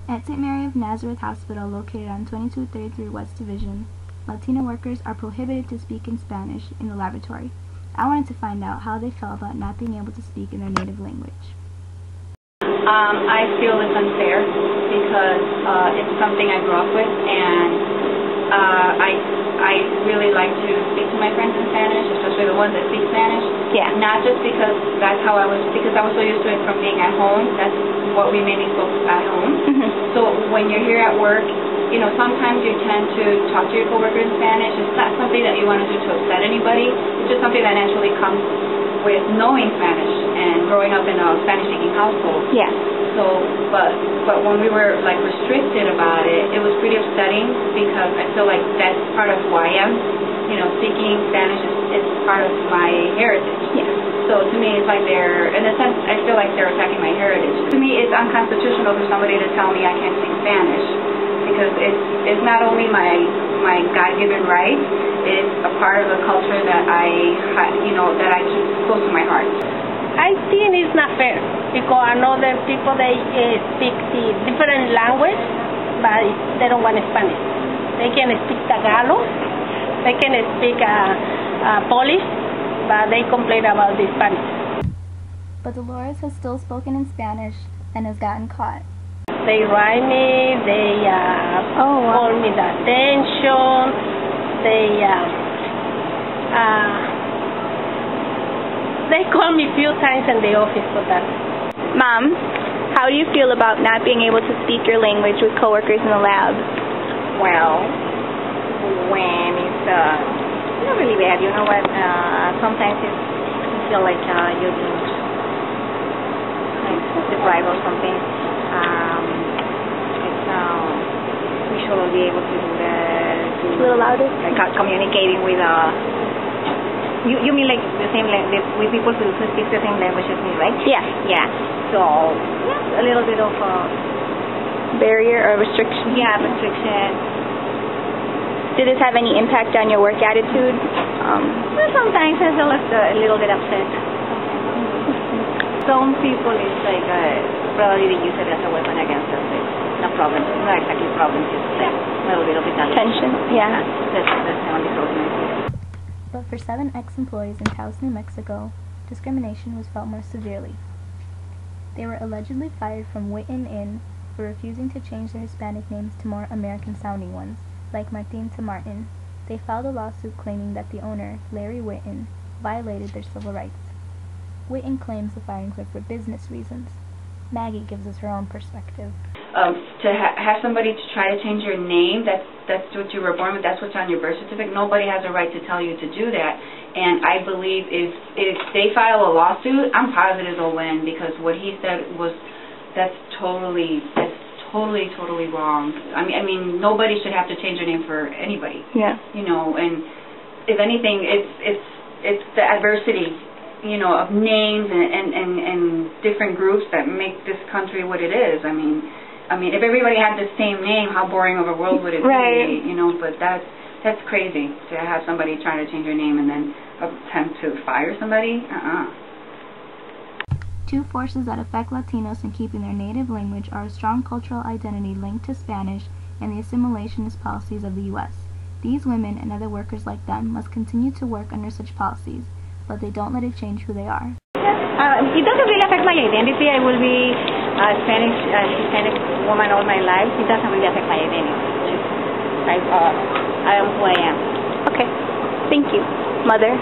At St. Mary of Nazareth Hospital, located on 2233 West Division, Latina workers are prohibited to speak in Spanish in the laboratory. I wanted to find out how they felt about not being able to speak in their native language. I feel it's unfair because it's something I grew up with, and I really like to speak to my friends in Spanish, especially the ones that speak Spanish. Yeah. Not just because that's how because I was so used to it from being at home. That's what we mainly spoke at home. Mm-hmm. So when you're here at work, you know, sometimes you tend to talk to your coworkers in Spanish. It's not something that you want to do to upset anybody. It's just something that naturally comes with knowing Spanish and growing up in a Spanish-speaking household. Yeah. So, but when we were like restricted about it, it was pretty upsetting because I feel like that's part of who I am. You know, speaking Spanish is part of my heritage. Yeah. So to me, it's like in a sense, I feel like they're attacking my heritage. To me, it's unconstitutional for somebody to tell me I can't speak Spanish because it's not only my God-given right, it's a part of the culture that that I keep close to my heart. I think it's not fair because another people they speak the different language, but they don't want Spanish. They can speak Tagalog, they can speak Polish, but they complain about the Spanish. But Dolores has still spoken in Spanish and has gotten caught. They write me, they call me the attention, they call me a few times in the office for that. Mom, how do you feel about not being able to speak your language with coworkers in the lab? Well, when it's not really bad, you know what? Sometimes you feel like you're being deprived or something. We should be able to do that. A little louder? Communicating with You mean like the same language with people who speak the same language as me, right? Yeah. Yeah. So a little bit of barrier or restriction? Yeah, restriction. Did this have any impact on your work attitude? Well, sometimes I feel a little bit upset. Some people it's like probably they use it as a weapon against us. It's no problem. It's not exactly a problem. It's just like a little bit of retaliation. Tension. Yeah. That's the only problem. But for 7 ex-employees in Taos, New Mexico, discrimination was felt more severely. They were allegedly fired from Witten Inn for refusing to change their Hispanic names to more American-sounding ones, like Martin to Martin. They filed a lawsuit claiming that the owner, Larry Witten, violated their civil rights. Witten claims the firings were for business reasons. Maggie gives us her own perspective. To have somebody to try to change your name, that's what you were born with, that's what's on your birth certificate. Nobody has a right to tell you to do that. And I believe if they file a lawsuit, I'm positive they'll win because what he said that's totally wrong. I mean, nobody should have to change their name for anybody. Yeah. You know, and if anything, it's the adversity, you know, of names and different groups that make this country what it is. I mean, if everybody had the same name, how boring of a world would it be? You know, but that's crazy to have somebody trying to change your name and then attempt to fire somebody. Two forces that affect Latinos in keeping their native language are a strong cultural identity linked to Spanish and the assimilationist policies of the U.S. These women and other workers like them must continue to work under such policies, but they don't let it change who they are. It doesn't really affect my identity. I will be a Hispanic woman all my life. It doesn't really affect my identity. I am who I am. Okay. Thank you, Mother.